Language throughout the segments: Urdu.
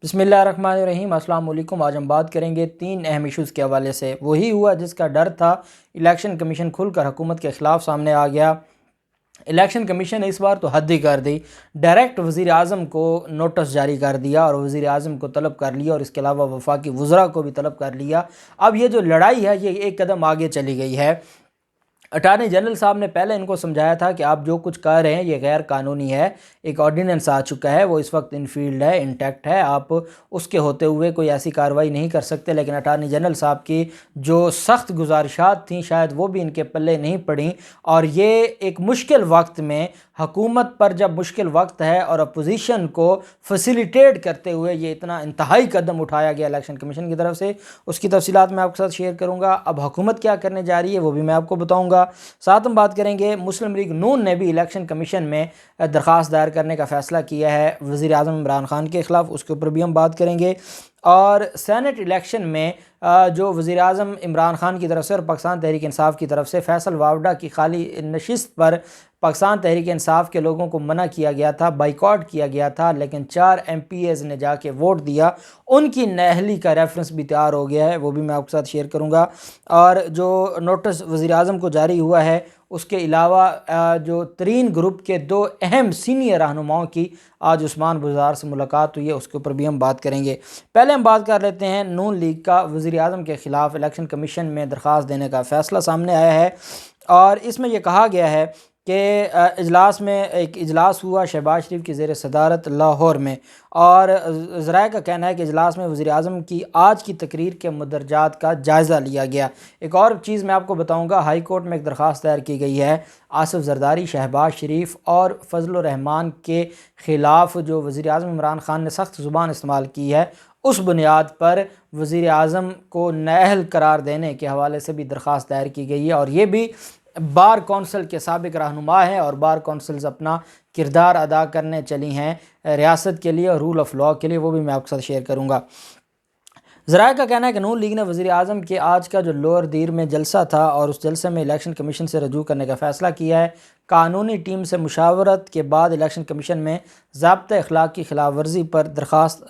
بسم اللہ الرحمن الرحیم۔ السلام علیکم۔ آج ہم بات کریں گے 3 اہم ایشوز کے حوالے سے۔ وہی ہوا جس کا ڈر تھا، الیکشن کمیشن کھل کر حکومت کے خلاف سامنے آ گیا۔ الیکشن کمیشن نے اس بار تو حد ہی کر دی، ڈائریکٹ وزیر اعظم کو نوٹس جاری کر دیا اور وزیر اعظم کو طلب کر لیا اور اس کے علاوہ وفاقی وزراء کو بھی طلب کر لیا۔ اب یہ جو لڑائی ہے یہ ایک قدم آگے چلی گئی ہے۔ اٹارنی جنرل صاحب نے پہلے ان کو سمجھایا تھا کہ آپ جو کچھ کر رہے ہیں یہ غیر قانونی ہے، ایک آرڈیننس آ چکا ہے، وہ اس وقت ان فیلڈ ہے، انٹیکٹ ہے، آپ اس کے ہوتے ہوئے کوئی ایسی کارروائی نہیں کر سکتے۔ لیکن اٹارنی جنرل صاحب کی جو سخت گزارشات تھیں شاید وہ بھی ان کے پلے نہیں پڑیں، اور یہ ایک مشکل وقت میں حکومت پر جب مشکل وقت ہے اور اپوزیشن کو فیسیلیٹیٹ کرتے ہوئے یہ اتنا انتہائی قدم اٹھایا گیا الیکشن کمیشن کی طرف سے، اس کی تفصیلات میں آپ کے ساتھ شیئر کروں گا۔ اب حکومت کیا کرنے جا رہی ہے وہ بھی میں آپ کو بتاؤں گا۔ ساتھ ہم بات کریں گے مسلم لیگ نون نے بھی الیکشن کمیشن میں درخواست دائر کرنے کا فیصلہ کیا ہے وزیر اعظم عمران خان کے خلاف، اس کے اوپر بھی ہم بات کریں گے۔ اور سینٹ الیکشن میں جو وزیر اعظم عمران خان کی طرف سے اور پاکستان تحریک انصاف کی طرف سے فیصل واوڈا کی خالی نشست پر پاکستان تحریک انصاف کے لوگوں کو منع کیا گیا تھا، بائیکاٹ کیا گیا تھا، لیکن 4 ایم پی ایز نے جا کے ووٹ دیا، ان کی نااہلی کا ریفرنس بھی تیار ہو گیا ہے، وہ بھی میں آپ کے ساتھ شیئر کروں گا۔ اور جو نوٹس وزیر اعظم کو جاری ہوا ہے اس کے علاوہ جو ترین گروپ کے 2 اہم سینئر رہنماؤں کی آج عثمان بزدار سے ملاقات ہوئی ہے، اس کے اوپر بھی ہم بات کریں گے۔ پہلے ہم بات کر لیتے ہیں نون لیگ کا وزیر اعظم کے خلاف الیکشن کمیشن میں درخواست دینے کا فیصلہ سامنے آیا ہے، اور اس میں یہ کہا گیا ہے کہ اجلاس میں ایک اجلاس ہوا شہباز شریف کی زیر صدارت لاہور میں، اور ذرائع کا کہنا ہے کہ اجلاس میں وزیر اعظم کی آج کی تقریر کے مندرجات کا جائزہ لیا گیا۔ ایک اور چیز میں آپ کو بتاؤں گا، ہائی کورٹ میں ایک درخواست دائر کی گئی ہے آصف زرداری، شہباز شریف اور فضل الرحمان کے خلاف، جو وزیر اعظم عمران خان نے سخت زبان استعمال کی ہے، اس بنیاد پر وزیر اعظم کو نااہل قرار دینے کے حوالے سے بھی درخواست دائر کی گئی ہے، اور یہ بھی بار کونسل کے سابق رہنما ہیں اور بار کونسلز اپنا کردار ادا کرنے چلی ہیں ریاست کے لیے اور رول آف لاء کے لیے، وہ بھی میں آپ کے ساتھ شیئر کروں گا۔ ذرائع کا کہنا ہے کہ نون لیگ نے وزیر اعظم کے آج کا جو لوئر دیر میں جلسہ تھا اور اس جلسے میں الیکشن کمیشن سے رجوع کرنے کا فیصلہ کیا ہے۔ قانونی ٹیم سے مشاورت کے بعد الیکشن کمیشن میں ضابطۂ اخلاق کی خلاف ورزی پر درخواست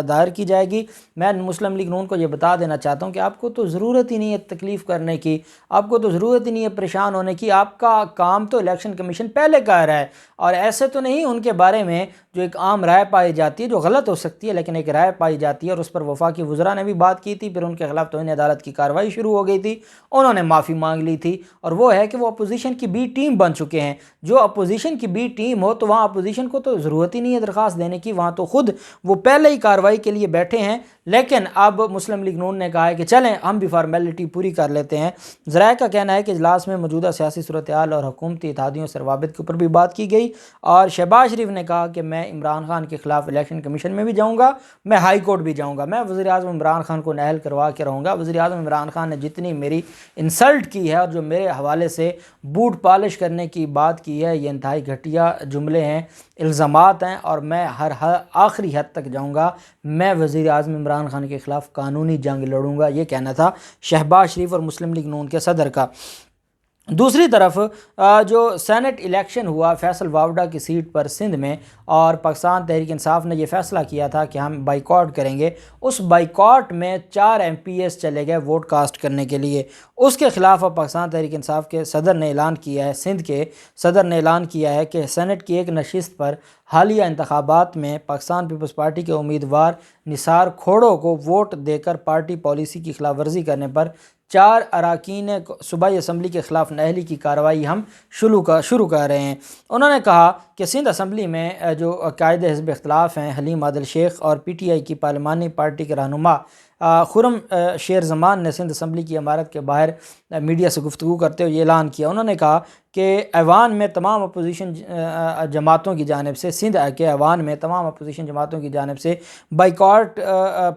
دائر کی جائے گی۔ میں مسلم لیگ نون کو یہ بتا دینا چاہتا ہوں کہ آپ کو تو ضرورت ہی نہیں ہے تکلیف کرنے کی، آپ کو تو ضرورت ہی نہیں ہے پریشان ہونے کی، آپ کا کام تو الیکشن کمیشن پہلے کر رہا ہے، اور ایسے تو نہیں ان کے بارے میں جو ایک عام رائے پائی جاتی ہے جو غلط ہو سکتی ہے لیکن ایک رائے پائی جاتی ہے، اور اس پر وفاقی وزراء نے بھی بات کی تھی، پھر ان کے خلاف توہین عدالت کی کارروائی شروع ہو گئی تھی، انہوں نے معافی مانگ لی تھی، اور وہ ہے کہ وہ اپوزیشن کی بی ٹیم بن چکے ہیں۔ جو اپوزیشن کی بی ٹیم ہو تو وہاں اپوزیشن کو تو ضرورت ہی نہیں ہے درخواست دینے کی، وہاں تو خود وہ پہلے ہی کارروائی کے لیے بیٹھے ہیں۔ لیکن اب مسلم لیگ نون نے کہا ہے کہ چلیں ہم بھی فارمیلٹی پوری کر لیتے ہیں۔ ذرائع کا کہنا ہے کہ اجلاس میں موجودہ سیاسی صورتحال اور حکومتی اتحادیوں سے روابط کے اوپر بھی بات کی گئی، اور شہباز شریف نے کہا کہ میں عمران خان کے خلاف الیکشن کمیشن میں بھی جاؤں گا، میں ہائی کورٹ بھی جاؤں گا، میں وزیر اعظم عمران خان کو نااہل کروا کے رہوں گا۔ وزیر اعظم عمران خان نے جتنی میری انسلٹ کی ہے اور جو میرے حوالے سے بوٹ پالش کرنے کی بات کی ہے، یہ انتہائی گھٹیا جملے ہیں، الزامات ہیں، اور میں ہر آخری حد تک جاؤں گا، میں وزیر اعظم عمران خان کے خلاف قانونی جنگ لڑوں گا، یہ کہنا تھا شہباز شریف اور مسلم لیگ نون کے صدر کا۔ دوسری طرف جو سینٹ الیکشن ہوا فیصل واوڈا کی سیٹ پر سندھ میں، اور پاکستان تحریک انصاف نے یہ فیصلہ کیا تھا کہ ہم بائیکاٹ کریں گے، اس بائیکاٹ میں 4 ایم پی ایس چلے گئے ووٹ کاسٹ کرنے کے لیے، اس کے خلاف اب پاکستان تحریک انصاف کے صدر نے اعلان کیا ہے، سندھ کے صدر نے اعلان کیا ہے کہ سینٹ کی ایک نشست پر حالیہ انتخابات میں پاکستان پیپلز پارٹی کے امیدوار نثار کھوڑو کو ووٹ دے کر پارٹی پالیسی کی خلاف ورزی کرنے پر 4 اراکین صوبائی اسمبلی کے خلاف نااہلی کی کارروائی ہم شروع کر رہے ہیں۔ انہوں نے کہا کہ سندھ اسمبلی میں جو قائد حزب اختلاف ہیں حلیم عادل شیخ اور پی ٹی آئی کی پارلیمانی پارٹی کے رہنما خرم شیر زمان نے سندھ اسمبلی کی عمارت کے باہر میڈیا سے گفتگو کرتے ہوئے یہ اعلان کیا۔ انہوں نے کہا کہ ایوان میں تمام اپوزیشن جماعتوں کی جانب سے، سندھ کے ایوان میں تمام اپوزیشن جماعتوں کی جانب سے بائیکاٹ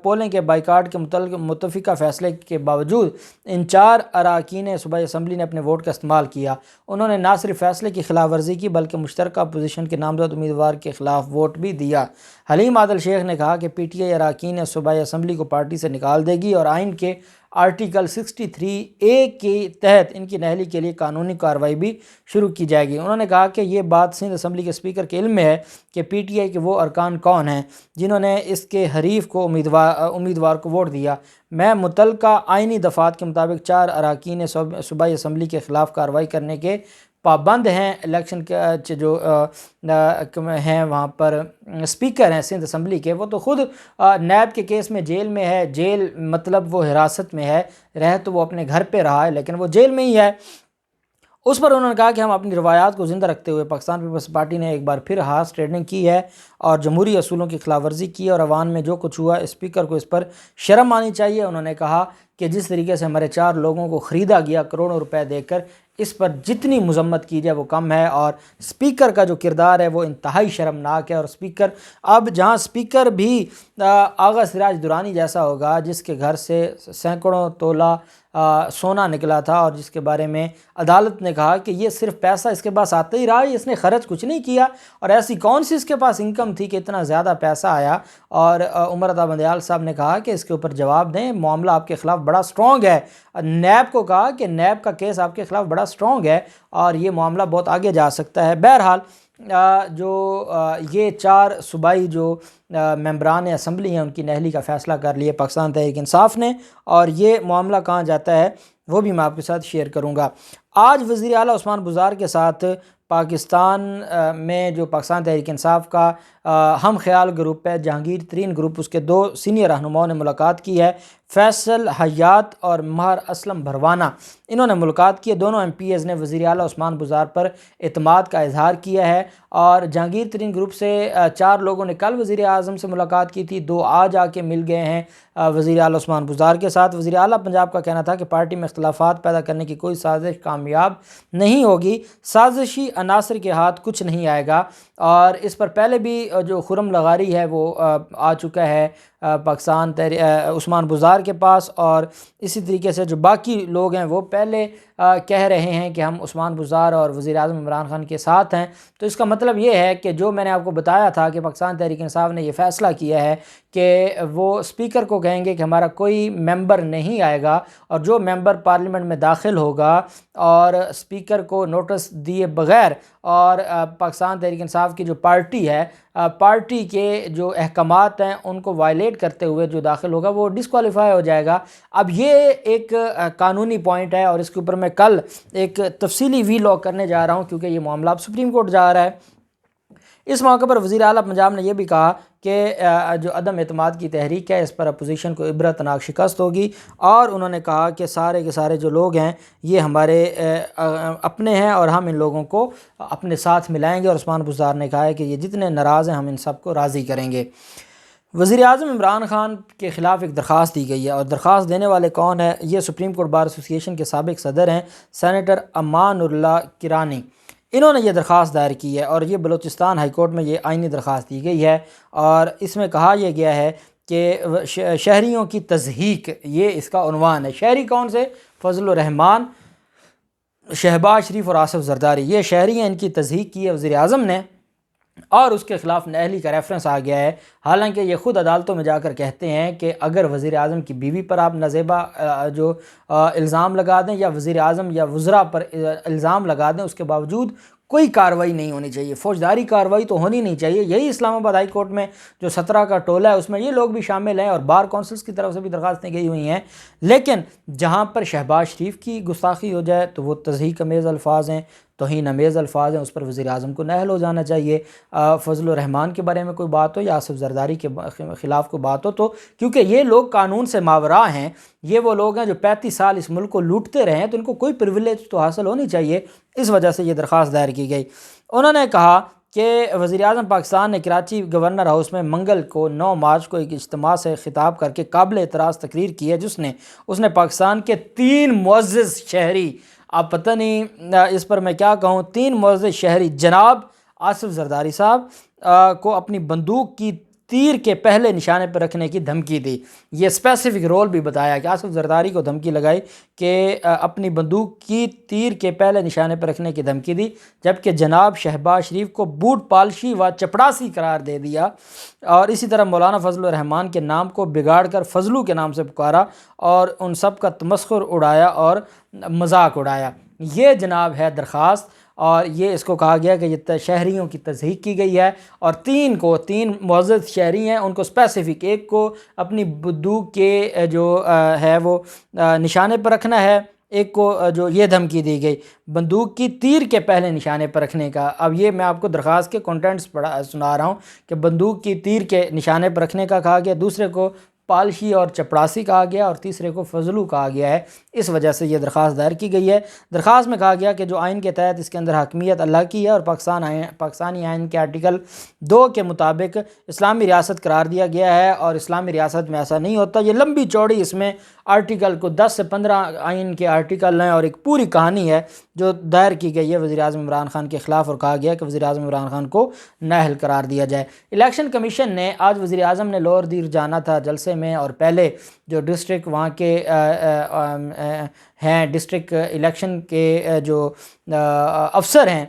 پولنگ کے بائیکاٹ کے متفقہ فیصلے کے باوجود ان 4 اراکین صوبائی اسمبلی نے اپنے ووٹ کا استعمال کیا۔ انہوں نے نہ صرف فیصلے کی خلاف ورزی کی بلکہ مشترکہ اپوزیشن کے نامزد امیدوار کے خلاف ووٹ بھی دیا۔ حلیم عادل شیخ نے کہا کہ پی ٹی آئی اراکین صوبائی اسمبلی کو پارٹی سے نکال دے گی اور آئین کے آرٹیکل 63A کے تحت ان کی نہلی کے لیے قانونی کارروائی بھی شروع کی جائے گی۔ انہوں نے کہا کہ یہ بات سندھ اسمبلی کے اسپیکر کے علم میں ہے کہ پی ٹی آئی کے وہ ارکان کون ہیں جنہوں نے اس کے حریف کو امیدوار کو ووٹ دیا۔ میں متعلقہ آئینی دفعات کے مطابق 4 اراکین صوبائی اسمبلی کے خلاف کارروائی کرنے کے پابند ہیں۔ الیکشن کے جو ہیں وہاں پر اسپیکر ہیں سندھ اسمبلی کے، وہ تو خود نیب کے کیس میں جیل میں ہے۔ جیل مطلب وہ حراست میں ہے، رہ تو وہ اپنے گھر پہ رہا ہے لیکن وہ جیل میں ہی ہے۔ اس پر انہوں نے کہا کہ ہم اپنی روایات کو زندہ رکھتے ہوئے پاکستان پیپلز پارٹی نے ایک بار پھر ہارس ٹریڈنگ کی ہے اور جمہوری اصولوں کی خلاف ورزی کی ہے اور عوام میں جو کچھ ہوا اسپیکر کو اس پر شرم آنی چاہیے۔ انہوں نے کہا کہ جس طریقے سے ہمارے 4 لوگوں کو خریدا گیا کروڑوں روپے دے کر، اس پر جتنی مذمت کی جائے وہ کم ہے، اور اسپیکر کا جو کردار ہے وہ انتہائی شرمناک ہے۔ اور اسپیکر اب جہاں اسپیکر بھی آغا سراج درانی جیسا ہوگا جس کے گھر سے سینکڑوں تولہ سونا نکلا تھا اور جس کے بارے میں عدالت نے کہا کہ یہ صرف پیسہ اس کے پاس آتا ہی رہا، اس نے خرچ کچھ نہیں کیا، اور ایسی کون سی اس کے پاس انکم تھی کہ اتنا زیادہ پیسہ آیا۔ اور عمر عطا بندیال صاحب نے کہا کہ اس کے اوپر جواب دیں، معاملہ آپ کے خلاف بڑا سٹرونگ ہے۔ نیب کو کہا کہ نیب کا کیس آپ کے خلاف بڑا سٹرونگ ہے اور یہ معاملہ بہت آگے جا سکتا ہے۔ بہرحال جو یہ 4 صوبائی جو ممبران اسمبلی ہیں ان کی نہلی کا فیصلہ کر لیے پاکستان تحریک انصاف نے، اور یہ معاملہ کہاں جاتا ہے وہ بھی میں آپ کے ساتھ شیئر کروں گا۔ آج وزیر اعلیٰ عثمان بزدار کے ساتھ پاکستان میں جو پاکستان تحریک انصاف کا ہم خیال گروپ ہے، جہانگیر ترین گروپ، اس کے 2 سینئر رہنماؤں نے ملاقات کی ہے، فیصل حیات اور مہر اسلم بھروانہ۔ انہوں نے ملاقات کی ہے۔ دونوں ایم پی ایز نے وزیر اعلیٰ عثمان بزدار پر اعتماد کا اظہار کیا ہے، اور جہانگیر ترین گروپ سے 4 لوگوں نے کل وزیر اعظم سے ملاقات کی تھی، 2 آج آ کے مل گئے ہیں وزیر اعلیٰ عثمان بزدار کے ساتھ۔ وزیر اعلیٰ پنجاب کا کہنا تھا کہ پارٹی میں اختلافات پیدا کرنے کی کوئی سازش کامیاب نہیں ہوگی، سازشی عناصر کے ہاتھ کچھ نہیں آئے گا، اور اس پر پہلے بھی جو خرم لغاری ہے وہ آ چکا ہے پاکستان عثمان بزدار کے پاس، اور اسی طریقے سے جو باقی لوگ ہیں وہ پہلے کہہ رہے ہیں کہ ہم عثمان بزدار اور وزیر اعظم عمران خان کے ساتھ ہیں۔ تو اس کا مطلب یہ ہے کہ جو میں نے آپ کو بتایا تھا کہ پاکستان تحریک انصاف نے یہ فیصلہ کیا ہے کہ وہ اسپیکر کو کہیں گے کہ ہمارا کوئی ممبر نہیں آئے گا، اور جو ممبر پارلیمنٹ میں داخل ہوگا اور اسپیکر کو نوٹس دیے بغیر اور پاکستان تحریک انصاف کی جو پارٹی ہے، پارٹی کے جو احکامات ہیں ان کو وائلیٹ کرتے ہوئے جو داخل ہوگا وہ ڈسکوالیفائی ہو جائے گا۔ اب یہ ایک قانونی پوائنٹ ہے اور اس کے اوپر میں کل ایک تفصیلی وی لاگ کرنے جا رہا ہوں کیونکہ یہ معاملہ اب سپریم کورٹ جا رہا ہے۔ اس موقع پر وزیر اعلیٰ پنجاب نے یہ بھی کہا کہ جو عدم اعتماد کی تحریک ہے اس پر اپوزیشن کو عبرتناک شکست ہوگی، اور انہوں نے کہا کہ سارے کے سارے جو لوگ ہیں یہ ہمارے اپنے ہیں اور ہم ان لوگوں کو اپنے ساتھ ملائیں گے، اور عثمان بزدار نے کہا ہے کہ یہ جتنے ناراض ہیں ہم ان سب کو راضی کریں گے۔ وزیر اعظم عمران خان کے خلاف ایک درخواست دی گئی ہے، اور درخواست دینے والے کون ہیں؟ یہ سپریم کورٹ بار ایسوسی ایشن کے سابق صدر ہیں سینیٹر امان اللہ کرانی۔ انہوں نے یہ درخواست دائر کی ہے، اور یہ بلوچستان ہائی کورٹ میں یہ آئینی درخواست دی گئی ہے، اور اس میں کہا یہ گیا ہے کہ شہریوں کی تضحیک، یہ اس کا عنوان ہے۔ شہری کون سے؟ فضل الرحمان، شہباز شریف اور آصف زرداری، یہ شہری ہیں، ان کی تضحیک کی ہے وزیر اعظم نے، اور اس کے خلاف نہلی کا ریفرنس آ گیا ہے۔ حالانکہ یہ خود عدالتوں میں جا کر کہتے ہیں کہ اگر وزیر اعظم کی بیوی پر آپ نازیبہ جو الزام لگا دیں، یا وزیر اعظم یا وزراء پر الزام لگا دیں، اس کے باوجود کوئی کارروائی نہیں ہونی چاہیے، فوجداری کارروائی تو ہونی نہیں چاہیے۔ یہی اسلام آباد ہائی کورٹ میں جو 17 کا ٹولہ ہے اس میں یہ لوگ بھی شامل ہیں، اور بار کونسلز کی طرف سے بھی درخواستیں گئی ہوئی ہیں، لیکن جہاں پر شہباز شریف کی گستاخی ہو جائے تو وہ تضحیک امیز الفاظ ہیں، توہین امیز الفاظ ہیں، اس پر وزیر اعظم کو نااہل ہو جانا چاہیے۔ فضل الرحمان کے بارے میں کوئی بات ہو یا آصف زرداری کے خلاف کوئی بات ہو، تو کیونکہ یہ لوگ قانون سے ماوراء ہیں، یہ وہ لوگ ہیں جو 35 سال اس ملک کو لوٹتے رہے ہیں، تو ان کو کوئی پریویلیج تو حاصل ہونی چاہیے، اس وجہ سے یہ درخواست دائر کی گئی۔ انہوں نے کہا کہ وزیر اعظم پاکستان نے کراچی گورنر ہاؤس میں منگل کو 9 مارچ کو ایک اجتماع سے خطاب کر کے قابل اعتراض تقریر کی ہے، اس نے پاکستان کے 3 معزز شہری، اب پتہ نہیں اس پر میں کیا کہوں، 3 معزز شہری جناب آصف زرداری صاحب کو اپنی بندوق کی تیر کے پہلے نشانے پر رکھنے کی دھمکی دی۔ یہ اسپیسیفک رول بھی بتایا کہ آصف زرداری کو دھمکی لگائی کہ اپنی بندوق کی تیر کے پہلے نشانے پر رکھنے کی دھمکی دی، جبکہ جناب شہباز شریف کو بوٹ پالشی و چپڑاسی قرار دے دیا، اور اسی طرح مولانا فضل الرحمان کے نام کو بگاڑ کر فضلو کے نام سے پکارا اور ان سب کا تمسخر اڑایا اور مذاق اڑایا۔ یہ جناب ہے درخواست، اور یہ اس کو کہا گیا کہ یہ شہریوں کی تصحیح کی گئی ہے، اور تین معزز شہری ہیں، ان کو اسپیسیفک، ایک کو اپنی بندوق کے جو ہے وہ نشانے پر رکھنا ہے، ایک کو جو یہ دھمکی دی گئی بندوق کی تیر کے پہلے نشانے پر رکھنے کا۔ اب یہ میں آپ کو درخواست کے کنٹینٹس سنا رہا ہوں کہ بندوق کی تیر کے نشانے پر رکھنے کا کہا گیا، دوسرے کو پالشی اور چپڑاسی کہا گیا، اور تیسرے کو فضلو کہا گیا ہے۔ اس وجہ سے یہ درخواست دائر کی گئی ہے۔ درخواست میں کہا گیا کہ جو آئین کے تحت اس کے اندر حاکمیت اللہ کی ہے، اور پاکستانی آئین کے آرٹیکل 2 کے مطابق اسلامی ریاست قرار دیا گیا ہے، اور اسلامی ریاست میں ایسا نہیں ہوتا۔ یہ لمبی چوڑی اس میں آرٹیکل کو 10 سے 15 آئین کے آرٹیکل ہیں، اور ایک پوری کہانی ہے جو دائر کی گئی ہے وزیر اعظم عمران خان کے خلاف، اور کہا گیا کہ وزیر اعظم عمران خان کو نااہل قرار دیا جائے۔ الیکشن کمیشن نے آج وزیر اعظم نے لوور دیر جانا تھا جلسے میں، اور پہلے جو ڈسٹرکٹ وہاں کے ہیں، ڈسٹرکٹ الیکشن کے جو افسر ہیں،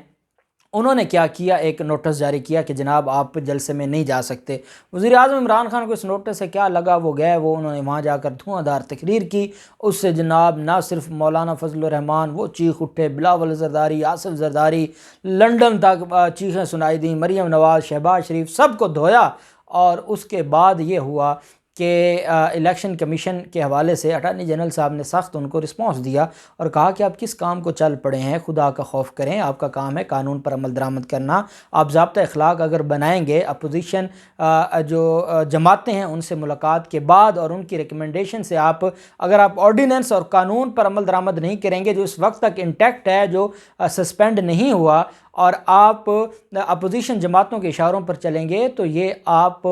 انہوں نے کیا کیا، ایک نوٹس جاری کیا کہ جناب آپ جلسے میں نہیں جا سکتے۔ وزیر اعظم عمران خان کو اس نوٹس سے کیا لگا، وہ گئے، انہوں نے وہاں جا کر دھواں دھار تقریر کی۔ اس سے جناب نہ صرف مولانا فضل الرحمان وہ چیخ اٹھے، بلاول زرداری، آصف زرداری، لنڈن تک چیخیں سنائی دیں، مریم نواز، شہباز شریف، سب کو دھویا۔ اور اس کے بعد یہ ہوا کہ الیکشن کمیشن کے حوالے سے اٹارنی جنرل صاحب نے سخت ان کو رسپانس دیا اور کہا کہ آپ کس کام کو چل پڑے ہیں، خدا کا خوف کریں، آپ کا کام ہے قانون پر عمل درآمد کرنا۔ آپ ضابطہ اخلاق اگر بنائیں گے، اپوزیشن جو جماعتیں ہیں ان سے ملاقات کے بعد اور ان کی ریکمنڈیشن سے اگر آپ آرڈیننس اور قانون پر عمل درآمد نہیں کریں گے جو اس وقت تک انٹیکٹ ہے، جو سسپینڈ نہیں ہوا، اور آپ اپوزیشن جماعتوں کے اشاروں پر چلیں گے، تو یہ آپ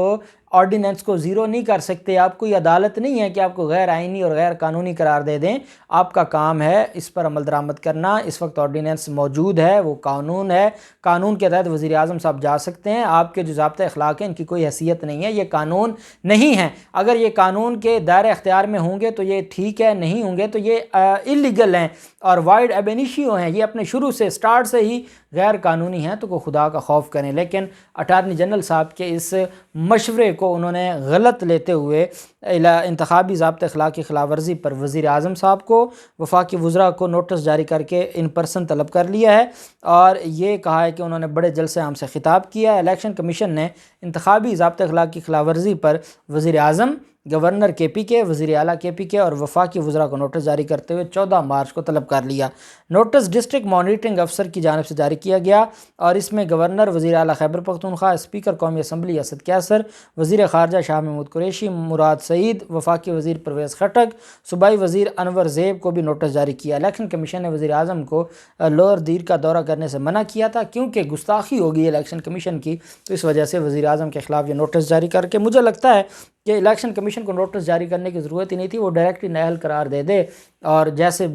آرڈیننس کو زیرو نہیں کر سکتے۔ آپ کوئی عدالت نہیں ہے کہ آپ کو غیر آئینی اور غیر قانونی قرار دے دیں۔ آپ کا کام ہے اس پر عمل درآمد کرنا۔ اس وقت آرڈیننس موجود ہے، وہ قانون ہے، قانون کے تحت وزیر اعظم صاحب جا سکتے ہیں۔ آپ کے جو ضابطہ اخلاق ہیں ان کی کوئی حیثیت نہیں ہے، یہ قانون نہیں ہے۔ اگر یہ قانون کے دائرہ اختیار میں ہوں گے تو یہ ٹھیک ہے، نہیں ہوں گے تو یہ اللیگل ہیں اور وائڈ اب انیشیو ہیں، یہ اپنے شروع سے سٹارٹ سے ہی غیر قانونی ہیں، تو کو خدا کا خوف کریں۔ لیکن اٹارنی جنرل صاحب کے اس مشورے کو انہوں نے غلط لیتے ہوئے انتخابی ضابطہ اخلاق کی خلاف ورزی پر وزیر اعظم صاحب کو، وفاقی وزراء کو نوٹس جاری کر کے ان پرسن طلب کر لیا ہے، اور یہ کہا ہے کہ انہوں نے بڑے جلسے عام سے خطاب کیا ہے۔ الیکشن کمیشن نے انتخابی ضابطہ اخلاق کی خلاف ورزی پر وزیر اعظم، گورنر کے پی کے، وزیر اعلیٰ کے پی کے اور وفاقی وزراء کو نوٹس جاری کرتے ہوئے 14 مارچ کو طلب کر لیا۔ نوٹس ڈسٹرکٹ مانیٹرنگ افسر کی جانب سے جاری کیا گیا، اور اس میں گورنر، وزیر اعلیٰ خیبر پختونخوا، اسپیکر قومی اسمبلی اسد کیسر، وزیر خارجہ شاہ محمود قریشی، مراد سعید، وفاقی وزیر پرویز خٹک، صوبائی وزیر انور زیب کو بھی نوٹس جاری کیا۔ الیکشن کمیشن نے وزیر اعظم کو لوور دیر کا دورہ کرنے سے منع کیا تھا کیونکہ گستاخی ہوگی الیکشن کمیشن کی، تو اس وجہ سے وزیر اعظم کے خلاف یہ نوٹس جاری کر کے، مجھے لگتا ہے کہ الیکشن کمیشن کو نوٹس جاری کرنے کی ضرورت ہی نہیں تھی، وہ ڈائریکٹلی نااہل قرار دے دے، اور جیسے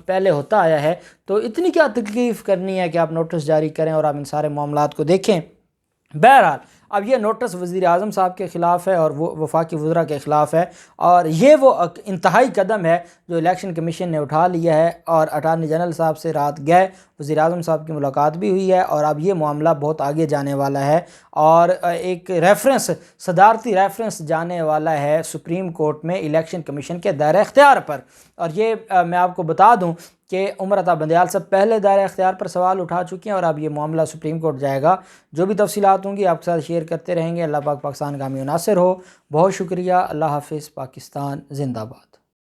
پہلے ہوتا آیا ہے، تو اتنی کیا تکلیف کرنی ہے کہ آپ نوٹس جاری کریں اور آپ ان سارے معاملات کو دیکھیں۔ بہرحال اب یہ نوٹس وزیر اعظم صاحب کے خلاف ہے اور وہ وفاقی وزراء کے خلاف ہے، اور یہ وہ انتہائی قدم ہے جو الیکشن کمیشن نے اٹھا لیا ہے، اور اٹارنی جنرل صاحب سے رات گئے، وزیر اعظم صاحب کی ملاقات بھی ہوئی ہے، اور اب یہ معاملہ بہت آگے جانے والا ہے، اور ایک صدارتی ریفرنس جانے والا ہے سپریم کورٹ میں الیکشن کمیشن کے دائرہ اختیار پر۔ اور یہ میں آپ کو بتا دوں کہ عمر عطا بندیال صاحب پہلے دائرہ اختیار پر سوال اٹھا چکے ہیں، اور اب یہ معاملہ سپریم کورٹ جائے گا۔ جو بھی تفصیلات ہوں گی آپ کے ساتھ شیئر کرتے رہیں گے۔ اللہ پاک پاکستان کا حامی و ناصر ہو۔ بہت شکریہ۔ اللہ حافظ۔ پاکستان زندہ باد۔